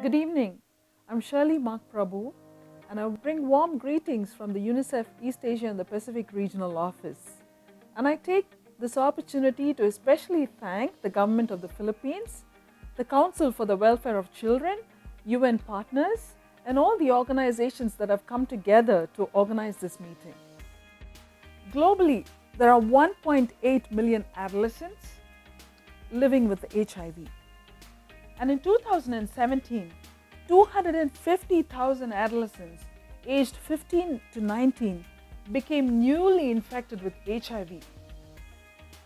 Good evening. I'm Shirley Prabhu, and I bring warm greetings from the UNICEF East Asia and the Pacific Regional Office. And I take this opportunity to especially thank the Government of the Philippines, the Council for the Welfare of Children, UN partners, and all the organizations that have come together to organize this meeting. Globally, there are 1.8 million adolescents living with HIV. And in 2017, 250,000 adolescents aged 15 to 19 became newly infected with HIV.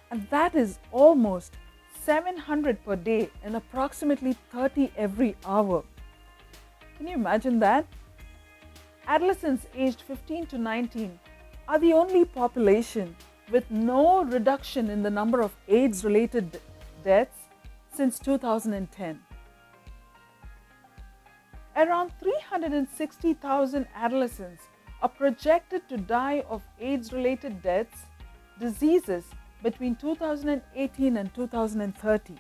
And that is almost 700 per day and approximately 30 every hour. Can you imagine that? Adolescents aged 15 to 19 are the only population with no reduction in the number of AIDS-related deaths since 2010. Around 360,000 adolescents are projected to die of AIDS-related diseases between 2018 and 2030.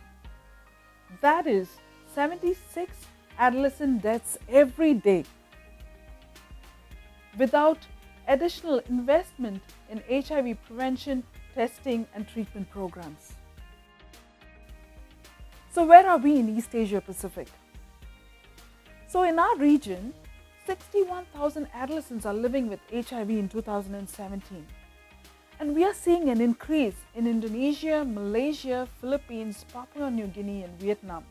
That is 76 adolescent deaths every day. Without additional investment in HIV prevention, testing, and treatment programs. So where are we in East Asia Pacific? So in our region, 61,000 adolescents are living with HIV in 2017. And we are seeing an increase in Indonesia, Malaysia, Philippines, Papua New Guinea, and Vietnam.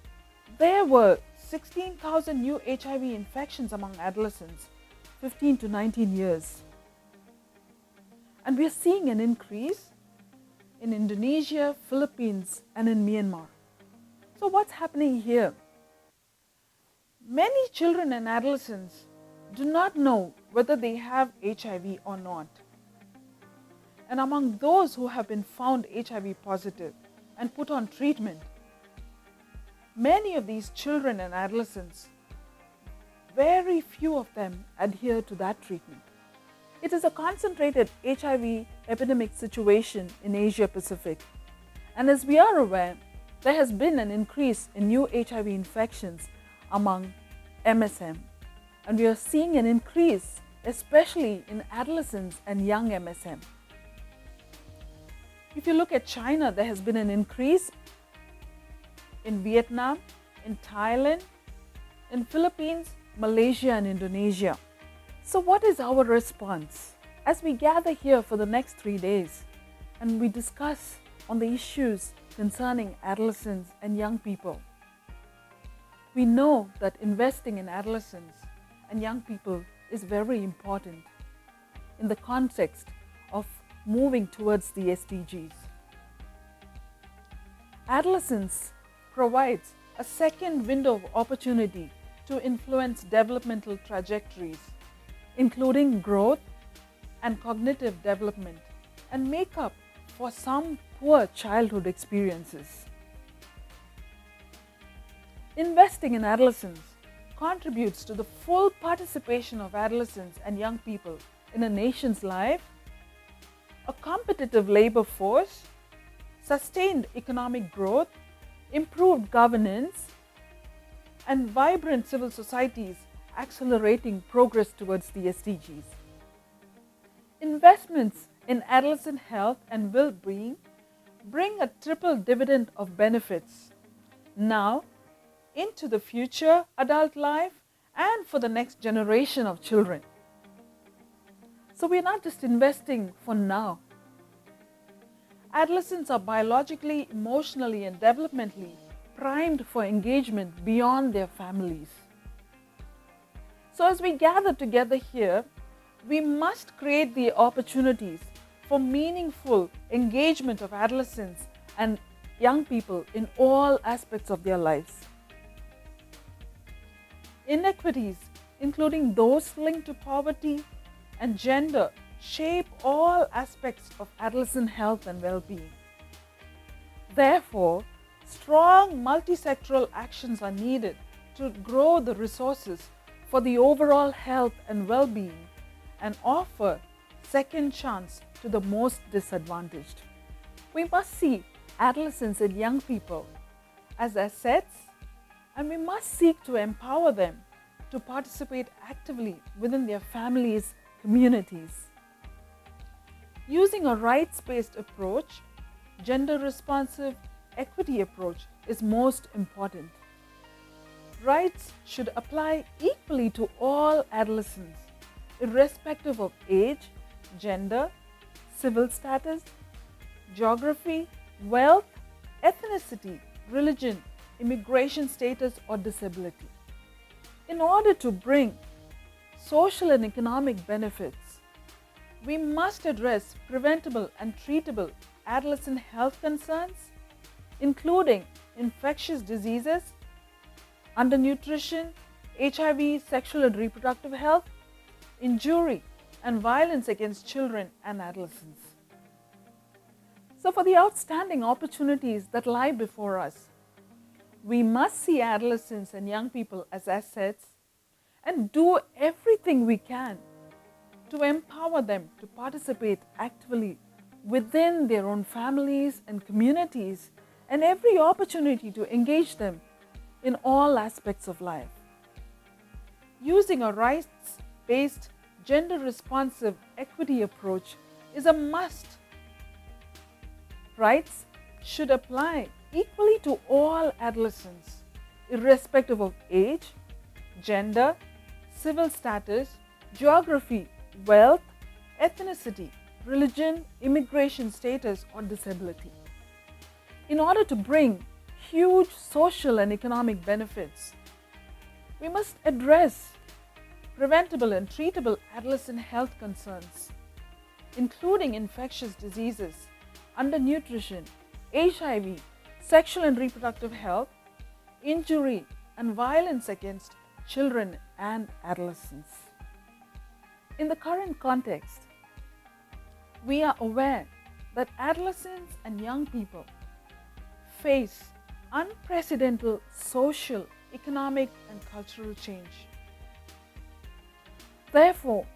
There were 16,000 new HIV infections among adolescents, 15 to 19 years. And we are seeing an increase in Indonesia, Philippines, and in Myanmar. So what's happening here? Many children and adolescents do not know whether they have HIV or not. And among those who have been found HIV positive and put on treatment, many of these children and adolescents, very few of them adhere to that treatment. It is a concentrated HIV epidemic situation in Asia Pacific. And as we are aware, there has been an increase in new HIV infections among MSM. And we are seeing an increase, especially in adolescents and young MSM. If you look at China, there has been an increase in Vietnam, in Thailand, in Philippines, Malaysia, and Indonesia. So what is our response? As we gather here for the next 3 days and we discuss on the issues concerning adolescents and young people, we know that investing in adolescents and young people is very important in the context of moving towards the SDGs. Adolescence provides a second window of opportunity to influence developmental trajectories, including growth and cognitive development, and make up for some poor childhood experiences. Investing in adolescents contributes to the full participation of adolescents and young people in a nation's life, a competitive labor force, sustained economic growth, improved governance, and vibrant civil societies accelerating progress towards the SDGs. Investments in adolescent health and well-being bring a triple dividend of benefits now, into the future adult life, and for the next generation of children. So we're not just investing for now. Adolescents are biologically, emotionally, and developmentally primed for engagement beyond their families. So as we gather together here, we must create the opportunities for meaningful engagement of adolescents and young people in all aspects of their lives. Inequities, including those linked to poverty and gender, shape all aspects of adolescent health and well-being. Therefore, strong multi-sectoral actions are needed to grow the resources for the overall health and well-being and offer second chance to the most disadvantaged. We must see adolescents and young people as assets and we must seek to empower them to participate actively within their families' communities. Using a rights-based approach, gender-responsive equity approach is most important. Rights should apply equally to all adolescents, irrespective of age, gender, civil status, geography, wealth, ethnicity, religion, immigration status, or disability. In order to bring social and economic benefits, we must address preventable and treatable adolescent health concerns, including infectious diseases, undernutrition, HIV, sexual and reproductive health, injury, and violence against children and adolescents. So, for the outstanding opportunities that lie before us, we must see adolescents and young people as assets and do everything we can to empower them to participate actively within their own families and communities, and every opportunity to engage them in all aspects of life. Using a rights-based, gender-responsive equity approach is a must. Rights should apply equally to all adolescents, irrespective of age, gender, civil status, geography, wealth, ethnicity, religion, immigration status, or disability. In order to bring huge social and economic benefits, we must address preventable and treatable adolescent health concerns, including infectious diseases, undernutrition, HIV, sexual and reproductive health, injury, and violence against children and adolescents. In the current context, we are aware that adolescents and young people face unprecedented social, economic, and cultural change. Therefore,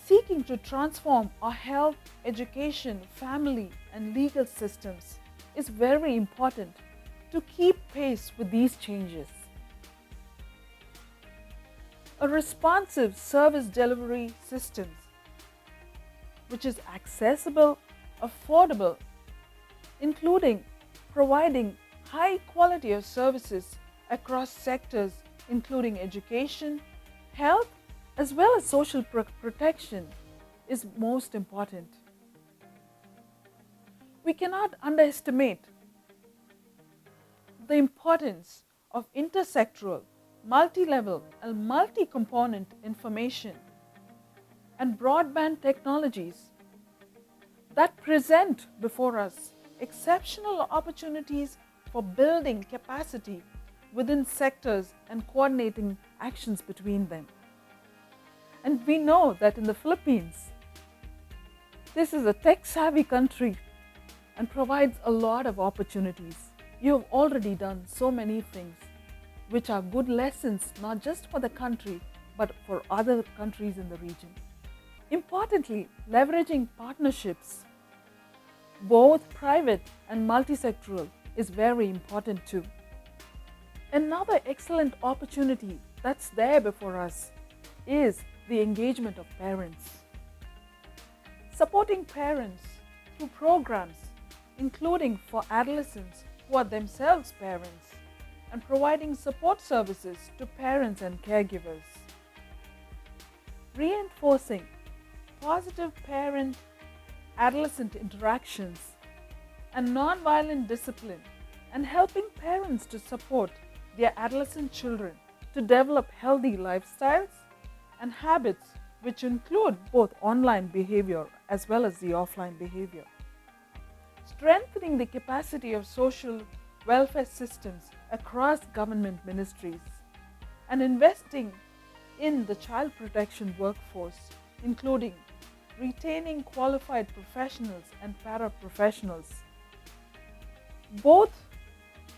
seeking to transform our health, education, family, and legal systems is very important to keep pace with these changes. A responsive service delivery system which is accessible, affordable, including providing high quality of services across sectors including education, health, as well as social protection is most important. We cannot underestimate the importance of intersectoral, multi-level, and multi-component information and broadband technologies that present before us exceptional opportunities for building capacity within sectors and coordinating actions between them. And we know that in the Philippines, this is a tech-savvy country and provides a lot of opportunities. You have already done so many things which are good lessons not just for the country but for other countries in the region. Importantly, leveraging partnerships, both private and multi-sectoral, is very important too. Another excellent opportunity that's there before us is the engagement of parents. Supporting parents through programs, including for adolescents who are themselves parents, and providing support services to parents and caregivers. Reinforcing positive parent-adolescent interactions and nonviolent discipline, and helping parents to support their adolescent children to develop healthy lifestyles and habits which include both online behavior as well as the offline behavior. Strengthening the capacity of social welfare systems across government ministries, and investing in the child protection workforce, including retaining qualified professionals and paraprofessionals, both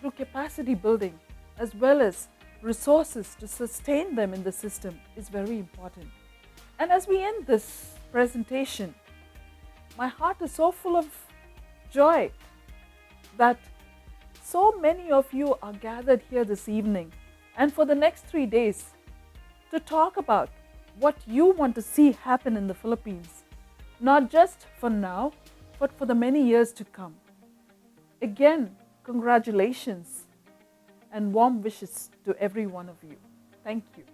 through capacity building as well as resources to sustain them in the system, is very important. And as we end this presentation, my heart is so full of joy that So many of you are gathered here this evening and for the next 3 days to talk about what you want to see happen in the Philippines, not just for now, but for the many years to come. Again, congratulations and warm wishes to every one of you. Thank you.